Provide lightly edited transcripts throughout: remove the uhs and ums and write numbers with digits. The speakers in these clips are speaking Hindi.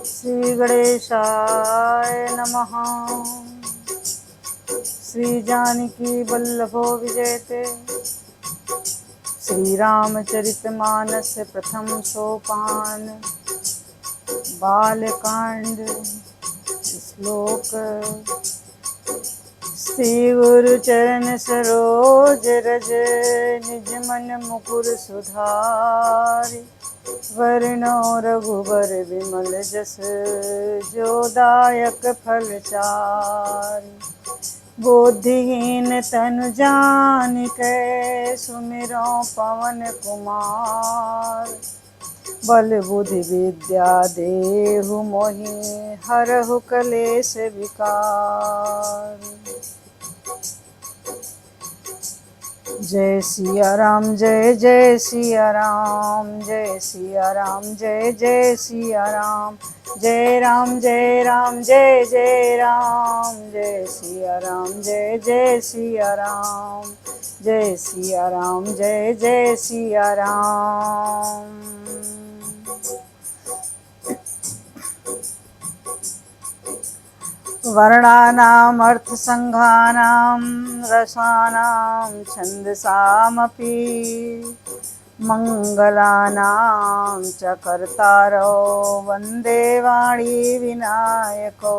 श्री गणेशाय नमः। श्री जानकी वल्लभो विजयते। श्री रामचरितमानस प्रथम सोपान बालकांड श्लोक। श्री गुरु चरण सरोज रज निज मन मुकुर सुधारि। वरनो रघुबर विमल जस जो दायक फल चारि। बुद्धिहीन तनु जानिकै सुमिरो पवन कुमार। बल बुद्धि विद्या देहु मोहि हरहु कलेश विकार। जय सिया राम जय जय सिया राम जय सिया राम जय जय सिया राम। जय राम जय राम जय जय राम जय सिया राम जय जय सिया राम। जय सिया राम जय जय सिया राम। वर्णानाम् अर्थसंघानां रसानां छन्दसामपि मंगलानां च कर्तारो वन्दे वाणी विनायकौ।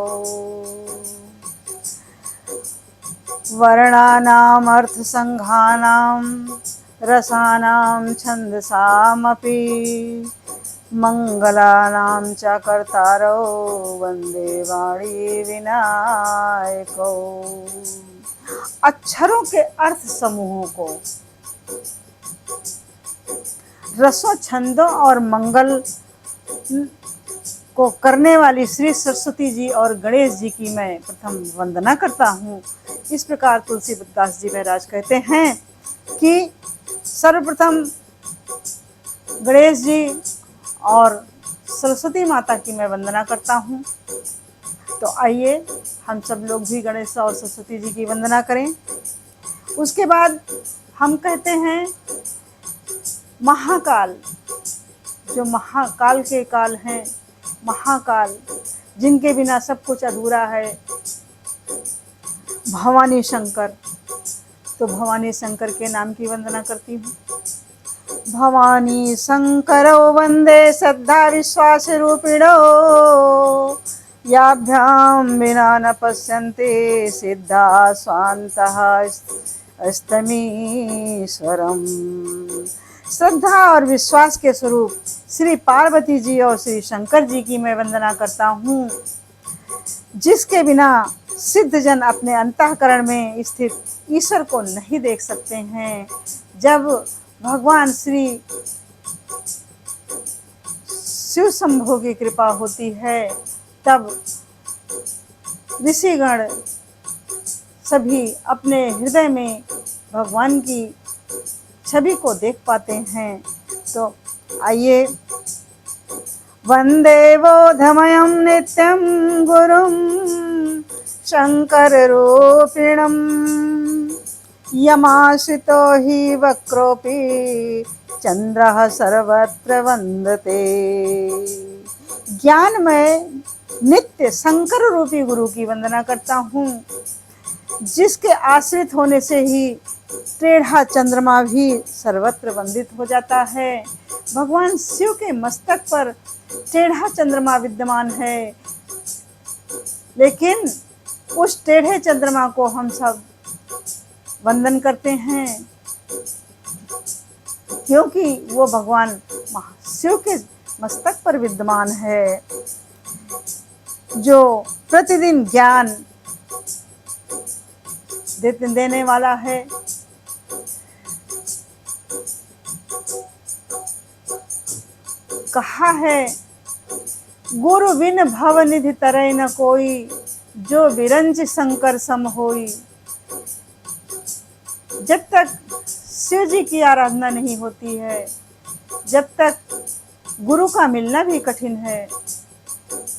वर्णानाम् अर्थसंघानां रसानां छन्दसामपि मंगलानां च कर्तारो वन्दे वाणी विनायकौ। अक्षरों के अर्थ समूहों को, रसों छंदों और मंगल को करने वाली श्री सरस्वती जी और गणेश जी की मैं प्रथम वंदना करता हूँ। इस प्रकार तुलसीदास जी महाराज कहते हैं कि सर्वप्रथम गणेश जी और सरस्वती माता की मैं वंदना करता हूँ। तो आइए हम सब लोग भी गणेश और सरस्वती जी की वंदना करें। उसके बाद हम कहते हैं महाकाल, जो महाकाल के काल हैं, महाकाल जिनके बिना सब कुछ अधूरा है, भवानी शंकर। तो भवानी शंकर के नाम की वंदना करती हूँ। भवानी शंकरो वंदे श्रद्धा विश्वास रूपिणो। याभ्यां विना न पश्यन्ते सिद्धा स्वान्तः अस्तमीश्वरम्। श्रद्धा और विश्वास के स्वरूप श्री पार्वती जी और श्री शंकर जी की मैं वंदना करता हूँ, जिसके बिना सिद्ध जन अपने अंतःकरण में स्थित ईश्वर को नहीं देख सकते हैं। जब भगवान श्री शिव शंभो की कृपा होती है, तब ऋषिगण सभी अपने हृदय में भगवान की छवि को देख पाते हैं। तो आइए, वंदे बोधमयं नित्यं गुरुं शंकर रूपिणं। यमाश्रितो हि वक्रोऽपि चंद्रः सर्वत्र वंदते। ज्ञानमय नित्य शंकर रूपी गुरु की वंदना करता हूँ, जिसके आश्रित होने से ही टेढ़ा चंद्रमा भी सर्वत्र वंदित हो जाता है। भगवान शिव के मस्तक पर टेढ़ा चंद्रमा विद्यमान है, लेकिन उस टेढ़े चंद्रमा को हम सब वंदन करते हैं, क्योंकि वो भगवान शिव के मस्तक पर विद्यमान है, जो प्रतिदिन ज्ञान देने वाला है। कहा है, गुरु बिन भव निधि तरय न कोई, जो विरंज शंकर सम होई। जब तक शिव जी की आराधना नहीं होती है, जब तक गुरु का मिलना भी कठिन है।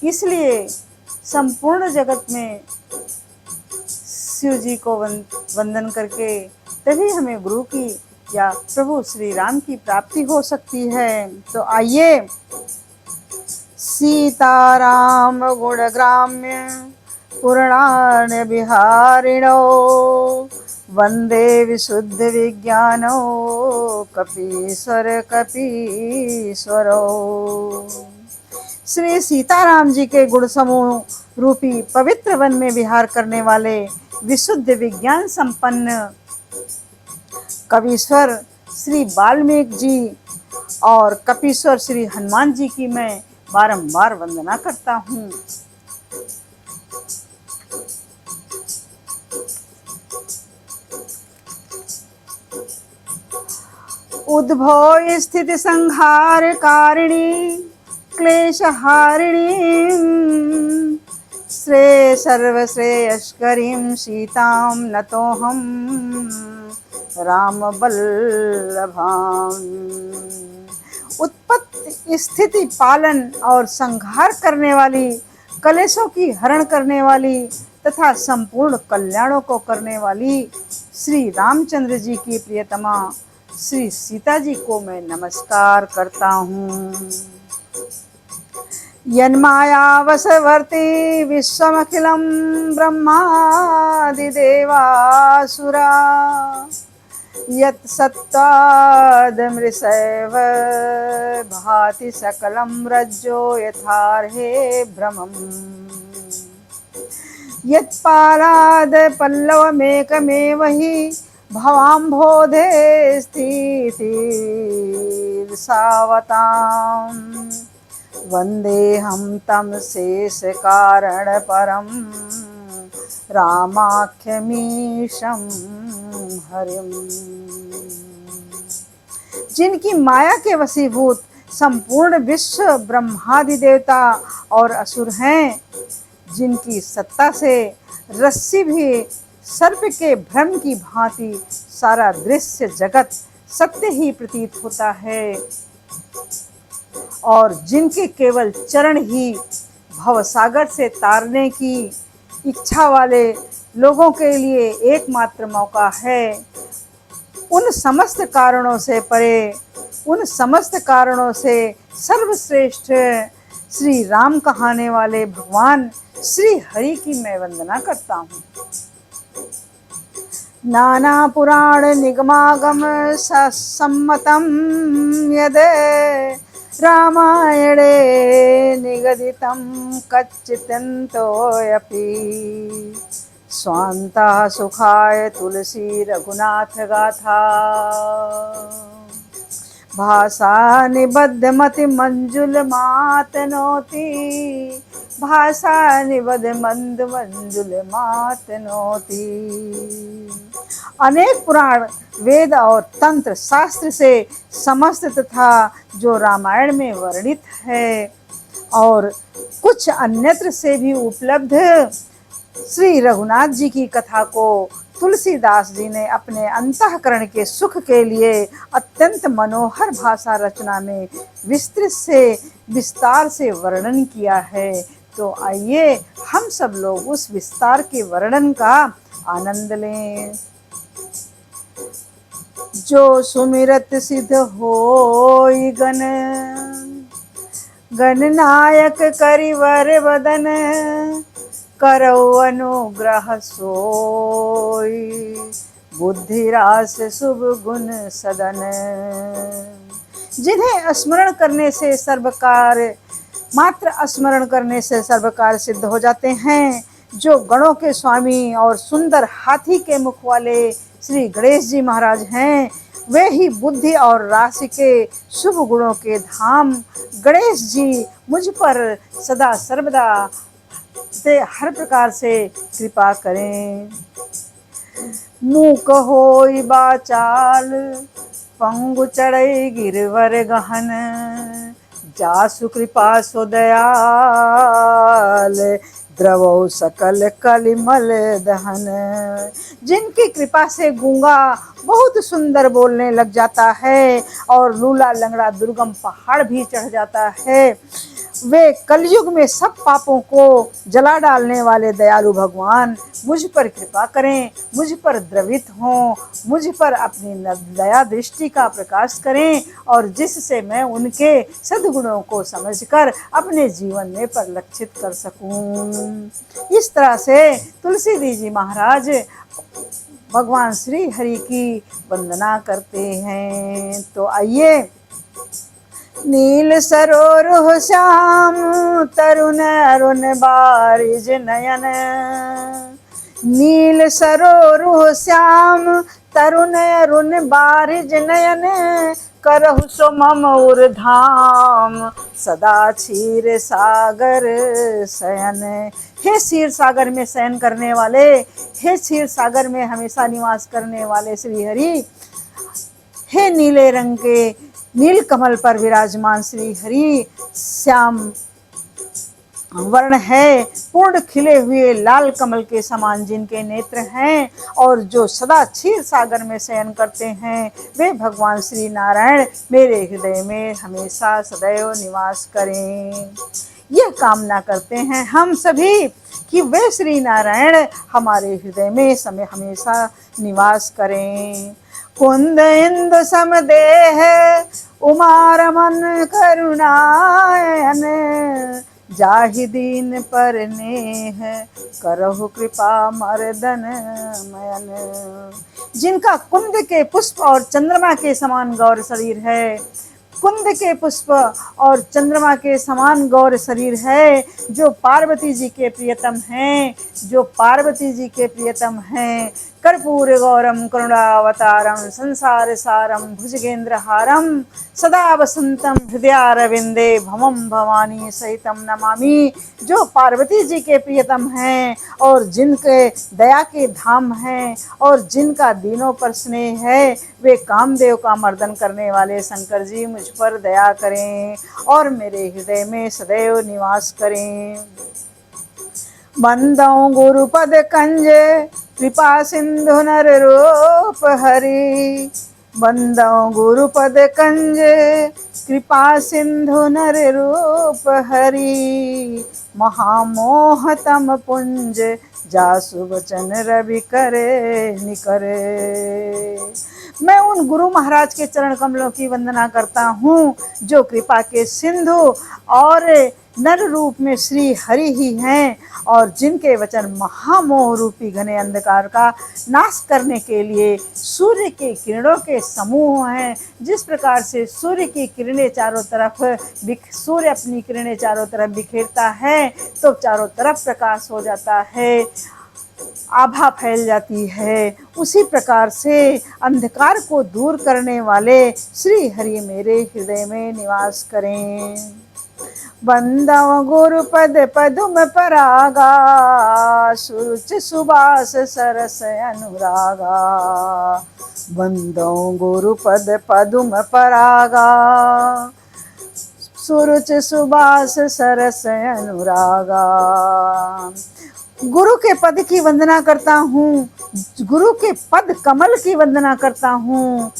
इसलिए संपूर्ण जगत में शिव जी को वंदन करके तभी हमें गुरु की या प्रभु श्री राम की प्राप्ति हो सकती है। तो आइए सीताराम गुणग्राम्य पुराण बिहारिणो वंदे विशुद्ध विज्ञानो कपीश्वर कपीश्वरो। श्री सीताराम जी के गुण समूह रूपी पवित्र वन में विहार करने वाले विशुद्ध विज्ञान संपन्न कवीश्वर श्री वाल्मीकि जी और कपीश्वर श्री हनुमान जी की मैं बारंबार वंदना करता हूँ। उद्भव स्थिति संहार कारिणी क्लेश हारिणी श्रेय सर्वश्रेयस्करीं सीतां नतोऽहं राम बल्लभाम। उत्पत्ति स्थिति पालन और संहार करने वाली, कलेशों की हरण करने वाली तथा संपूर्ण कल्याणों को करने वाली श्री रामचंद्र जी की प्रियतमा श्री सीता जी को मैं नमस्कार करता हूँ। यन्मायावशवर्ती विश्वमखिलं ब्रह्मादिदेवासुरा यत्सत्त्वादमृषैव भाति सकलं रज्जो यथार्हे भ्रमम् यत्पालाद पल्लवमेकमेव हि भवाम्भोधे स्थितिर्सावताम् वन्देऽहं तं शेषकारणपरं रामाख्यमीशं हरिम्। जिनकी माया के वशीभूत संपूर्ण विश्व ब्रह्मादि देवता और असुर हैं, जिनकी सत्ता से रस्सी भी सर्प के भ्रम की भांति सारा दृश्य जगत सत्य ही प्रतीत होता है और जिनके केवल चरण ही भवसागर से तारने की इच्छा वाले लोगों के लिए एकमात्र मौका है, उन समस्त कारणों से परे, उन समस्त कारणों से सर्वश्रेष्ठ श्री राम कहाने वाले भगवान श्री हरि की मैं वंदना करता हूँ। नाना पुराण निगमागम सम्मतम यद रामायणे निगदितं कच्चितन्तोऽपि स्वान्ता सुखाय तुलसी रघुनाथ गाथा भाषा निबद्ध मति मंजुल मातनोति भाषा निबद्ध मंद मंजुल मातनोति। अनेक पुराण वेद और तंत्र शास्त्र से समस्त तथा जो रामायण में वर्णित है और कुछ अन्यत्र से भी उपलब्ध श्री रघुनाथ जी की कथा को तुलसीदास जी ने अपने अंतःकरण के सुख के लिए अत्यंत मनोहर भाषा रचना में विस्तृत से विस्तार से वर्णन किया है। तो आइए हम सब लोग उस विस्तार के वर्णन का आनंद लें। जो सुमिरत सिद्ध होई गण गणनायक करिवर वदन करौ अनुग्रह सोई बुद्धिरास शुभ गुण सदन। जिन्हें स्मरण करने से सर्वकार मात्र स्मरण करने से सर्वकार सिद्ध हो जाते हैं, जो गणों के स्वामी और सुंदर हाथी के मुख वाले श्री गणेश जी महाराज हैं, वे ही बुद्धि और राशि के शुभ गुणों के धाम गणेश जी मुझ पर सदा सर्वदा से हर प्रकार से कृपा करें। मूक होई बाचाल पंगु चढ़ई गिरवर गहन जासु कृपा सो दयाल द्रवौ सकल कलिमल दहन। जिनकी कृपा से गूंगा बहुत सुंदर बोलने लग जाता है और लूला लंगड़ा दुर्गम पहाड़ भी चढ़ जाता है, वे कलयुग में सब पापों को जला डालने वाले दयालु भगवान मुझ पर कृपा करें, मुझ पर द्रवित हों, मुझ पर अपनी दया दृष्टि का प्रकाश करें और जिससे मैं उनके सद्गुणों को समझकर अपने जीवन में परिलक्षित कर सकूं। इस तरह से तुलसीदास जी महाराज भगवान श्री हरि की वंदना करते हैं। तो आइए, नील सरोरुह श्याम तरुण अरुण बारिज नयन, नील सरोरुह श्याम तरुण अरुण बारिज नयन, करहु सो मम उर धाम सदा क्षीर सागर शयन। हे क्षीर सागर में शयन करने वाले, हे क्षीर सागर में हमेशा निवास करने वाले श्री हरि, हे नीले रंग के नील कमल पर विराजमान श्री हरि, श्याम वर्ण है, पूर्ण खिले हुए लाल कमल के समान जिनके नेत्र हैं और जो सदा क्षीर सागर में शयन करते हैं, वे भगवान श्री नारायण मेरे हृदय में हमेशा सदैव निवास करें। यह कामना करते हैं हम सभी कि वे श्री नारायण हमारे हृदय में समय हमेशा निवास करें। कुंद इंदु समदेह उमा रमन करुणायन, जाहि दीन पर नेह करहु कृपा मर्दन मयन। जिनका कुंद के पुष्प और चंद्रमा के समान गौर शरीर है, कुंद के पुष्प और चंद्रमा के समान गौर शरीर है, जो पार्वती जी के प्रियतम हैं, जो पार्वती जी के प्रियतम हैं। कर्पूर गौरम करुणावतारम संसार सारम भुजगेंद्र हारम सदा वसंतम हृदयारविंदे भवम भवानी सहितम नमामि। जो पार्वती जी के प्रियतम हैं और जिनके दया के धाम हैं और जिनका दीनों पर स्नेह है, वे कामदेव का मर्दन करने वाले शंकर जी मुझ पर दया करें और मेरे हृदय में सदैव निवास करें। बंदौ गुरुपद कंज कृपा सिंधु नर रूप हरि, बंदौ गुरुपद कंज कृपा सिंधु नर रूप हरि, महामोह तम पुंज जासु वचन रवि करे निकरे। मैं उन गुरु महाराज के चरण कमलों की वंदना करता हूँ जो कृपा के सिंधु और नर रूप में श्री हरि ही हैं और जिनके वचन महामोह रूपी घने अंधकार का नाश करने के लिए सूर्य के किरणों के समूह हैं। जिस प्रकार से सूर्य की किरणें चारों तरफ सूर्य अपनी किरणें चारों तरफ बिखेरता है तो चारों तरफ प्रकाश हो जाता है, आभा फैल जाती है, उसी प्रकार से अंधकार को दूर करने वाले श्री हरि मेरे हृदय में निवास करें। बंदौ गुरुपद पदुम परागा, सुरुच सुबास सरस अनुरागा, बंदौ गुरुपद पदुम परागा, सुरुच सुबास सरस अनुरागा। गुरु के पद की वंदना करता हूँ, गुरु के पद कमल की वंदना करता हूँ,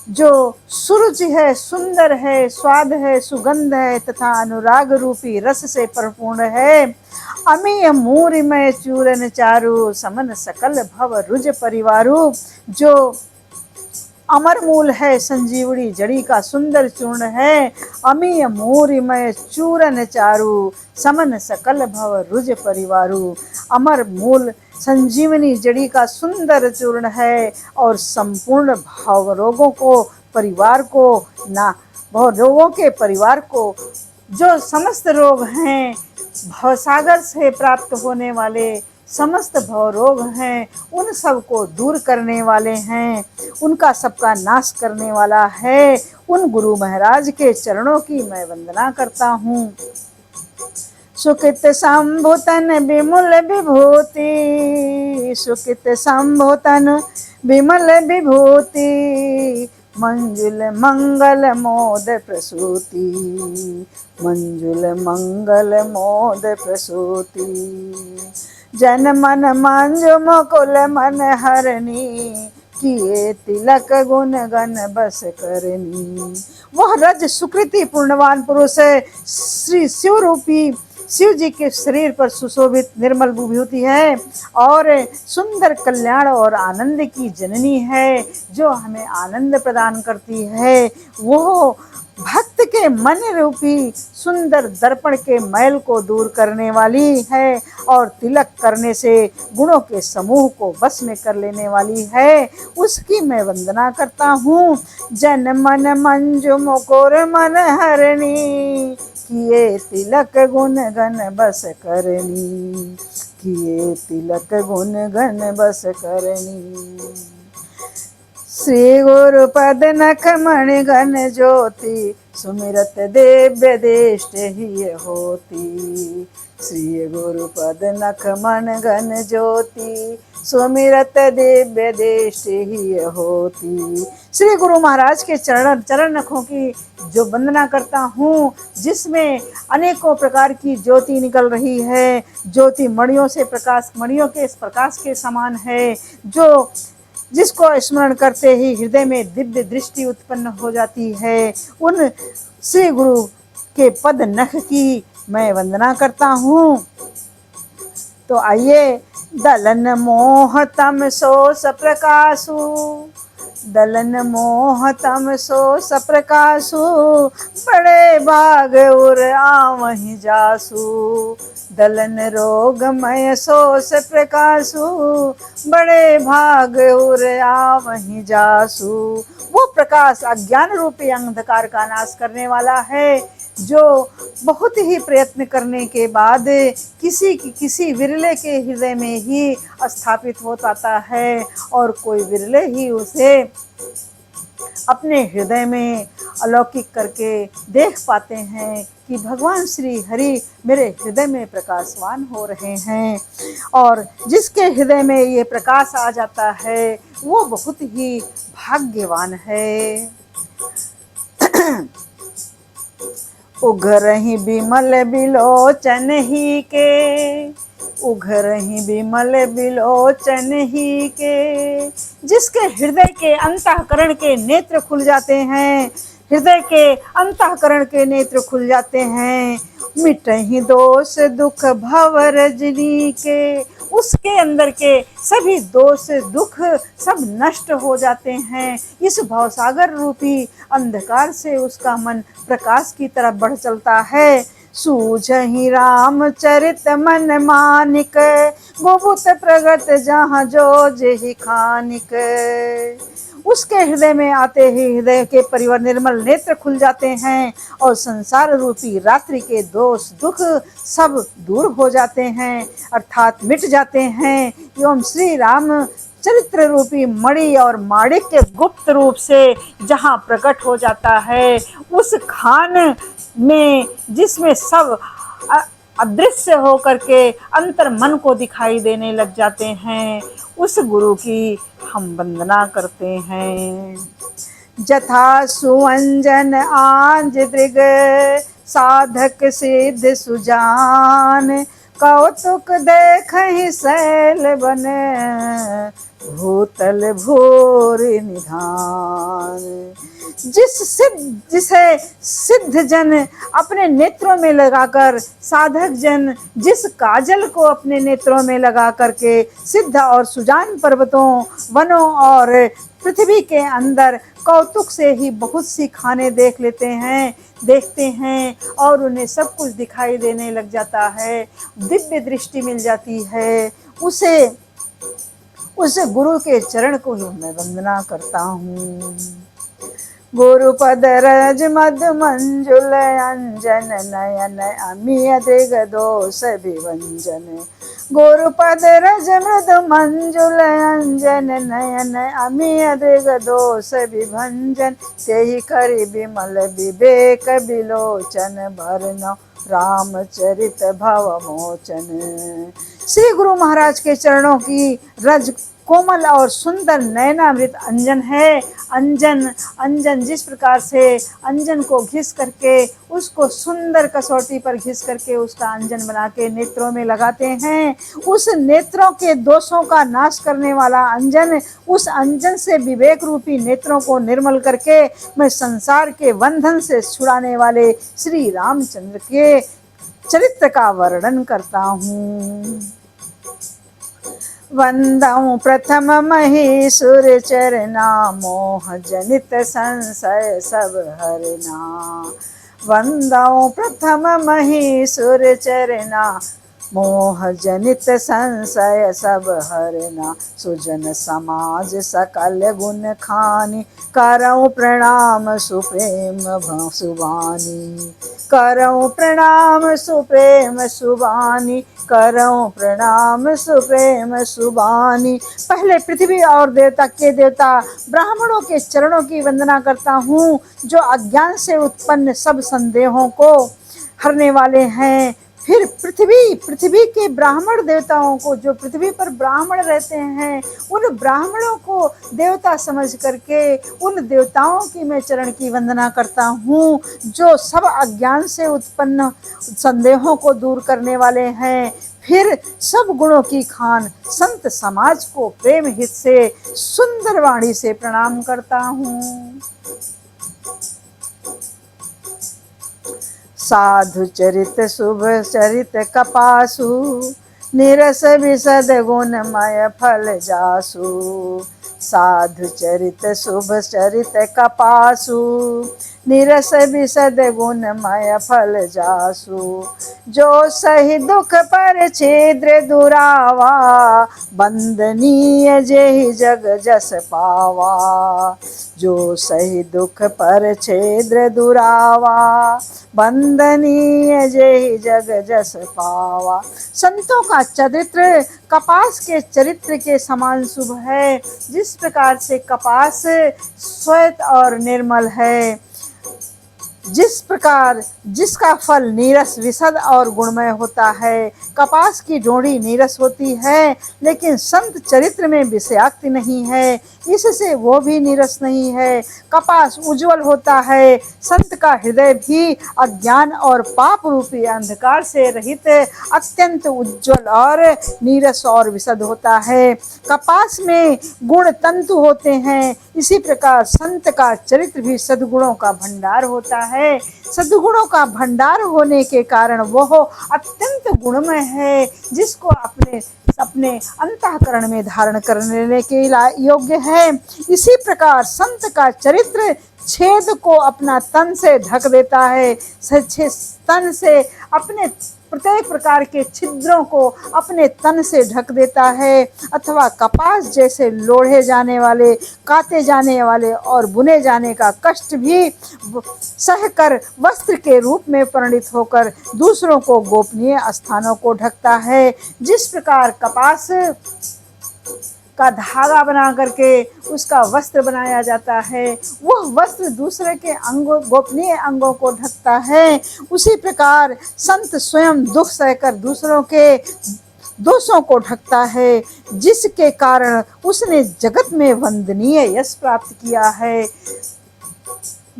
जो सुरुचि है, सुंदर है, स्वाद है, सुगंध है तथा अनुराग रूपी रस से परिपूर्ण है। अमीय मूरिमय चूरन चारु समन सकल भव रुज परिवारु, जो अमर मूल है, संजीवनी जड़ी का सुंदर चूर्ण है। अमीय मूरिमय चूरन चारु समन सकल भव रुज परिवारु, अमर मूल संजीवनी जड़ी का सुंदर चूर्ण है और संपूर्ण भाव रोगों को परिवार को ना भाव रोगों के परिवार को, जो समस्त रोग हैं भवसागर से प्राप्त होने वाले समस्त भव रोग हैं, उन सब को दूर करने वाले हैं, उनका सबका नाश करने वाला है। उन गुरु महाराज के चरणों की मैं वंदना करता हूँ। सुकित संभुतन विमुल विभूति, सुकित संभुतन विमल विभूति, मंजुल मंगल मोद प्रसूति, मंजुल मंगल मोद प्रसूति। जन मन मंजु मुकुल मन हरणी, किए तिलक गुण गण बस करनी। वह रज सुकृति पूर्णवान पुरुष है, श्री शिव रूपी शिव जी के शरीर पर सुशोभित निर्मल विभूति है और सुंदर कल्याण और आनंद की जननी है, जो हमें आनंद प्रदान करती है। वो भक्त के मन रूपी सुंदर दर्पण के मैल को दूर करने वाली है और तिलक करने से गुणों के समूह को बस में कर लेने वाली है। उसकी मैं वंदना करता हूँ। जन मन मंजु मुकुर मन हरणी, किए तिलक गुण गण बस करनी, किए तिलक गुण गण बस करनी। श्री गुरु पद नख मणि गण ज्योति, सुमिरत दिव्य देष्ट ही होती। श्री गुरु पद नख मन गण ज्योति, सुमिरत दिव्य देष्ट ही होती। श्री गुरु महाराज के चरण नखों की जो वंदना करता हूँ, जिसमें अनेकों प्रकार की ज्योति निकल रही है। ज्योति मणियों से प्रकाश, मणियों के प्रकाश के समान है, जो जिसको स्मरण करते ही हृदय में दिव्य दृष्टि उत्पन्न हो जाती है। उन श्री गुरु के पद नख की मैं वंदना करता हूँ। तो आइए, दलन मोह तम सो सप्रकाशु, दलन मोह तम सो सप्रकाशु, बड़े भाग उर आवहि जासु। दलन रोग मय सो सप्रकाशु, बड़े भाग उर आवहि जासु। वो प्रकाश अज्ञान रूपी अंधकार का नाश करने वाला है, जो बहुत ही प्रयत्न करने के बाद किसी विरले के हृदय में ही स्थापित हो जाता है और कोई विरले ही उसे अपने हृदय में अलौकिक करके देख पाते हैं कि भगवान श्री हरि मेरे हृदय में प्रकाशवान हो रहे हैं। और जिसके हृदय में ये प्रकाश आ जाता है वो बहुत ही भाग्यवान है। उघरहि बिमल बिलोचन ही के, उघरहि बिमल बिलोचन ही के, जिसके हृदय के अंतःकरण के नेत्र खुल जाते हैं, हृदय के अंतःकरण के नेत्र खुल जाते हैं। मिटहि दोष दुख भव रजनी के, उसके अंदर के सभी दोष दुख सब नष्ट हो जाते हैं। इस भवसागर रूपी अंधकार से उसका मन प्रकाश की तरफ बढ़ चलता है। सूझहि रामचरित मन मानिक, गुबुत प्रगट जहाँ जो जेहि खानिक। उसके हृदय में आते ही हृदय के परिवर निर्मल नेत्र खुल जाते हैं और संसार रूपी रात्रि के दोष दुख सब दूर हो जाते हैं, अर्थात मिट जाते हैं। एवं श्री राम चरित्र रूपी मणि और माणिक के गुप्त रूप से जहाँ प्रकट हो जाता है, उस खान में जिसमें सब अदृश्य होकर के अंतर मन को दिखाई देने लग जाते हैं, उस गुरु की हम वंदना करते हैं। जथा सुअंजन आंज दृग, साधक सिद्ध सुजान, कौतुक देखहि शैल बन, भूतल भूर निधान। जिसे सिद्ध जन अपने नेत्रों में लगाकर, साधक जन जिस काजल को अपने नेत्रों में लगा करके सिद्ध और सुजान पर्वतों, वनों और पृथ्वी के अंदर कौतुक से ही बहुत सी खाने देखते हैं और उन्हें सब कुछ दिखाई देने लग जाता है, दिव्य दृष्टि मिल जाती है, उस गुरु के चरण को ही मैं वंदना करता हूँ। गुरुपद रज मद मंजुल अंजन, नयन अमिय दृग दोष विभंजन। गुरुपद रज मद मंजुल अंजन, नयन अमिय दृग दोष विभंजन। तेहि करि बिमल विवेक बिलोचन, भरनौ रामचरित भव मोचन। श्री गुरु महाराज के चरणों की रज कोमल और सुंदर नयनामृत अंजन है। अंजन अंजन जिस प्रकार से अंजन को घिस करके उसको सुंदर कसौटी पर घिस करके उसका अंजन बना के नेत्रों में लगाते हैं, उस नेत्रों के दोषों का नाश करने वाला अंजन, उस अंजन से विवेक रूपी नेत्रों को निर्मल करके मैं संसार के बंधन से छुड़ाने वाले श्री रामचंद्र के चरित्र का वर्णन करता हूँ। वंदऊ प्रथम महीसुर चरना, मोह जनित संशय सब हरना। वंदऊ प्रथम महीसुर चरना, मोह जनित संशय सब हरना। सुजन समाज सकल गुण खानी, करऊं प्रणाम सुप्रेम सुबानी। करऊं प्रणाम सुप्रेम सुबानी, करऊं प्रणाम सुप्रेम सुबानी। पहले पृथ्वी और देवता के देवता ब्राह्मणों के चरणों की वंदना करता हूँ, जो अज्ञान से उत्पन्न सब संदेहों को हरने वाले हैं। फिर पृथ्वी के ब्राह्मण देवताओं को, जो पृथ्वी पर ब्राह्मण रहते हैं, उन ब्राह्मणों को देवता समझ करके उन देवताओं की मैं चरण की वंदना करता हूँ, जो सब अज्ञान से उत्पन्न संदेहों को दूर करने वाले हैं। फिर सब गुणों की खान संत समाज को प्रेम हित से सुंदर वाणी से प्रणाम करता हूँ। साधु चरित शुभ चरित कपासु, निरस विशद गुणमय फल जासु। साधु चरित शुभ चरित कपासु, निरस विशद गुणमय फल जासु। जो सही दुख पर छिद्र दुरावा, बंदनीय जेहि जग जस पावा। जो सही दुख पर छिद्र दुरावा, बंदनीय जेहि जग जस पावा। संतों का चरित्र कपास के चरित्र के समान शुभ है। जिस प्रकार से कपास श्वेत और निर्मल है, जिस प्रकार जिसका फल नीरस विशद और गुणमय होता है। कपास की डोरी नीरस होती है, लेकिन संत चरित्र में विषयाक्ति नहीं है, इससे वो भी नीरस नहीं है। कपास उज्जवल होता है, संत का हृदय भी अज्ञान और पाप रूपी अंधकार से रहित अत्यंत उज्जवल और नीरस और विशद होता है। कपास में गुण तंतु होते हैं, इसी प्रकार संत का चरित्र भी सद्गुणों का भंडार होता है। सद्गुणों का भंडार होने के कारण वह अत्यंत गुणमय है, जिसको अपने अंतःकरण में धारण करने के योग्य है। इसी प्रकार संत का चरित्र छेद को अपना तन से ढक देता है, तन से अपने प्रत्येक प्रकार के छिद्रों को अपने तन से ढक देता है। अथवा कपास जैसे लोढ़े जाने वाले, काटे जाने वाले और बुने जाने का कष्ट भी सहकर वस्त्र के रूप में परिणित होकर दूसरों को गोपनीय स्थानों को ढकता है। जिस प्रकार कपास का धागा बना करके उसका वस्त्र बनाया जाता है, वह वस्त्र दूसरे के अंगों, गोपनीय अंगों को ढकता है, उसी प्रकार संत स्वयं दुख सहकर दूसरों के दोषों को ढकता है, जिसके कारण उसने जगत में वंदनीय यश प्राप्त किया है।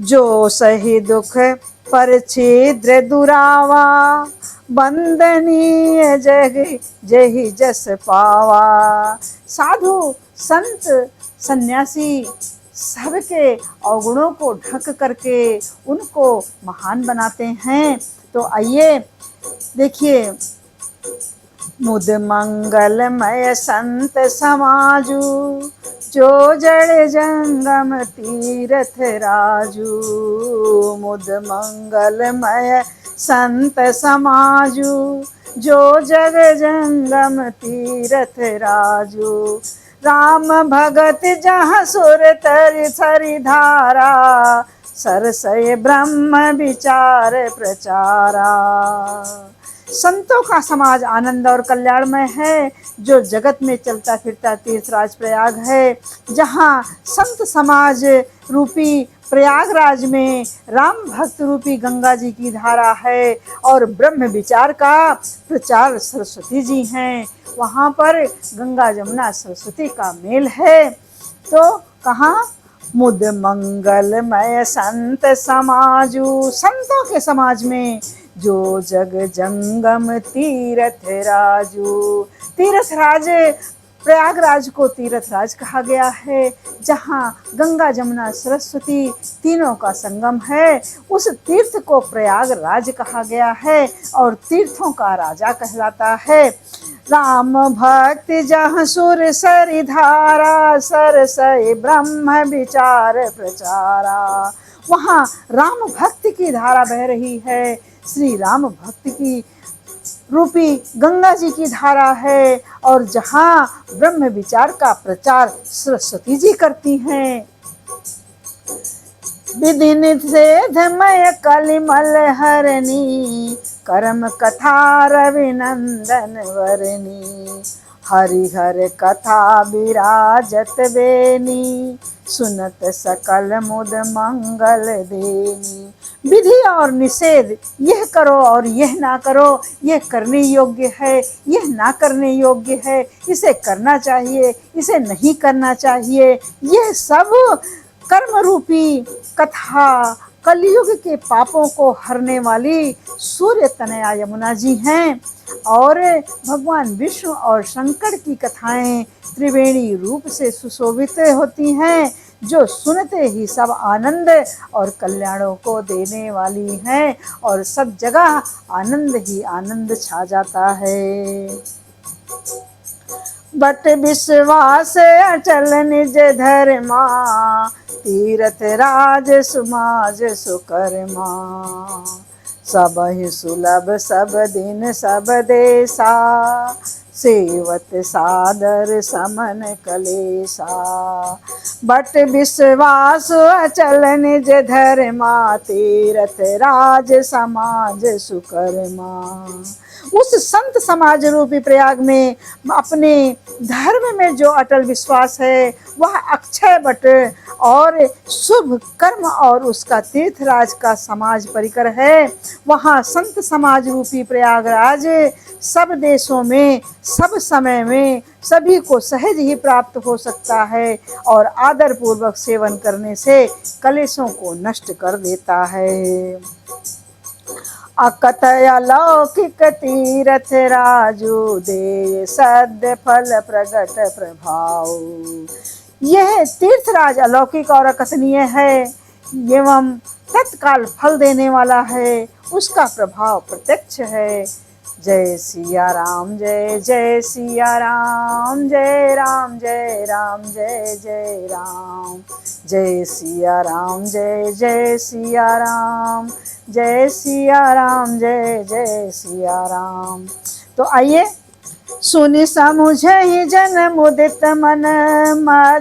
जो सही दुख पर छिद्र दुरावा, बंदनीय जेहि जस पावा। साधु संत सन्यासी सबके अवगुणों को ढक करके उनको महान बनाते हैं। तो आइए देखिए, मुद मंगलमय संत समाजू, जो जड़ जंगम तीरथ राजू। मुद मंगलमय संत समाजू, जो जग जंगम तीरथ राजू। राम भगत जहाँ सुर तर सरि धारा, सरसय ब्रह्म विचार प्रचारा। संतों का समाज आनंद और कल्याणमय है, जो जगत में चलता फिरता तीर्थराज प्रयाग है। जहाँ संत समाज रूपी प्रयागराज में राम भक्त रूपी गंगा जी की धारा है और ब्रह्म विचार का प्रचार सरस्वती जी हैं। वहाँ पर गंगा जमुना सरस्वती का मेल है। तो कहाँ मुद मंगलमय संत समाजू, संतों के समाज में जो जग जंगम तीरथ राजू। तीरथ राज, प्रयागराज को तीरथ राज कहा गया है, जहाँ गंगा जमुना सरस्वती तीनों का संगम है। उस तीर्थ को प्रयागराज कहा गया है और तीर्थों का राजा कहलाता है। राम भक्त जहाँ सुर सरि धारा, सरसई ब्रह्म विचार प्रचारा। वहाँ राम भक्त की धारा बह रही है, श्री राम भक्त की रूपी गंगा जी की धारा है और जहाँ ब्रह्म विचार का प्रचार सरस्वती जी करती हैं। विधि निषेधमय कलिमल हरणी, कर्म कथा रविनंदन वरनी। हरिहर कथा विराजत बेनी, सुनत सकल मुद मंगल देनी। विधि और निषेध, यह करो और यह ना करो, यह करने योग्य है, यह ना करने योग्य है, इसे करना चाहिए, इसे नहीं करना चाहिए, यह सब कर्म रूपी कथा कलयुग के पापों को हरने वाली सूर्य तनया यमुना जी हैं। और भगवान विष्णु और शंकर की कथाएं त्रिवेणी रूप से सुशोभित होती हैं, जो सुनते ही सब आनंद और कल्याणों को देने वाली हैं और सब जगह आनंद ही आनंद छा जाता है। बट विश्वास अचल निज धर्मा, तीरथ राज समाज सुकर्मा। सब ही सुलभ सब दिन सब देशा, सेवत सादर समन कलेसा। बट विश्वास अचल निज धर्मा, तीरथ राज समाज सुकर्मा। उस संत समाज रूपी प्रयाग में अपने धर्म में जो अटल विश्वास है वह अक्षय बट और शुभ कर्म और उसका तीर्थराज का समाज परिकर है। वहाँ संत समाज रूपी प्रयागराज सब देशों में सब समय में सभी को सहज ही प्राप्त हो सकता है और आदर पूर्वक सेवन करने से कलेशों को नष्ट कर देता है। अकथय लौकिक तीरथ राजू, दे सद्य फल प्रगट प्रभाव। यह तीर्थराज अलौकिक और अकथनीय है एवं तत्काल फल देने वाला है, उसका प्रभाव प्रत्यक्ष है। जय सिया राम जय जय सिया राम, जय राम जय राम जय जय राम। जय सिया राम जय जय सिया राम, जय सिया राम जय जय सिया राम। तो आइए सुनि समुझे ही जन मुदित मन,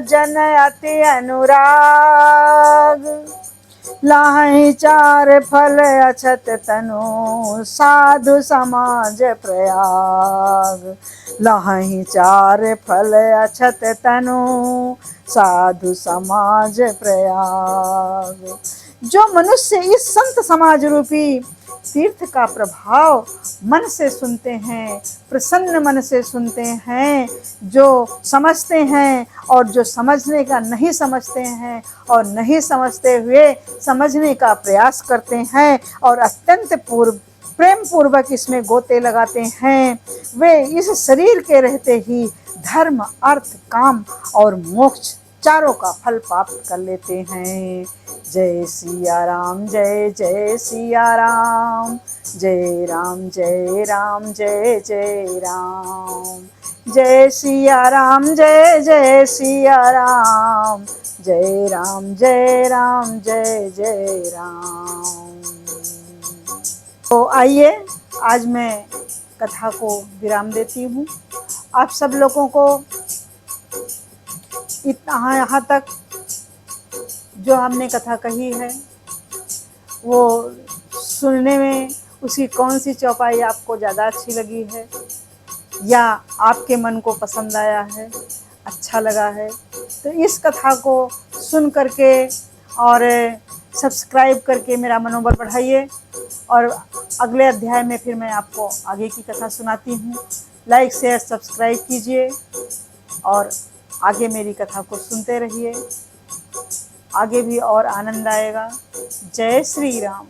जन अति अनुराग। लाहि चार फल अछत तनु, साधु समाज प्रयाग। लाहि चार फल अछत तनु, साधु समाज प्रयाग। जो मनुष्य इस संत समाज रूपी तीर्थ का प्रभाव मन से सुनते हैं, प्रसन्न मन से सुनते हैं, जो समझते हैं और जो समझने का नहीं समझते हैं और नहीं समझते हुए समझने का प्रयास करते हैं और अत्यंत प्रेम पूर्वक इसमें गोते लगाते हैं, वे इस शरीर के रहते ही धर्म अर्थ काम और मोक्ष चारों का फल प्राप्त कर लेते हैं। जय सिया राम जय जय सिया राम, जय राम जय राम जय जय राम। जय सिया राम जय जय सिया राम, जय राम जय राम जय जय राम। तो आइए आज मैं कथा को विराम देती हूँ। आप सब लोगों को इतना यहाँ तक जो हमने कथा कही है वो सुनने में उसकी कौन सी चौपाई आपको ज़्यादा अच्छी लगी है या आपके मन को पसंद आया है, अच्छा लगा है। तो इस कथा को सुन करके और सब्सक्राइब करके मेरा मनोबल बढ़ाइए और अगले अध्याय में फिर मैं आपको आगे की कथा सुनाती हूँ। लाइक शेयर सब्सक्राइब कीजिए और आगे मेरी कथा को सुनते रहिए, आगे भी और आनंद आएगा। जय श्री राम।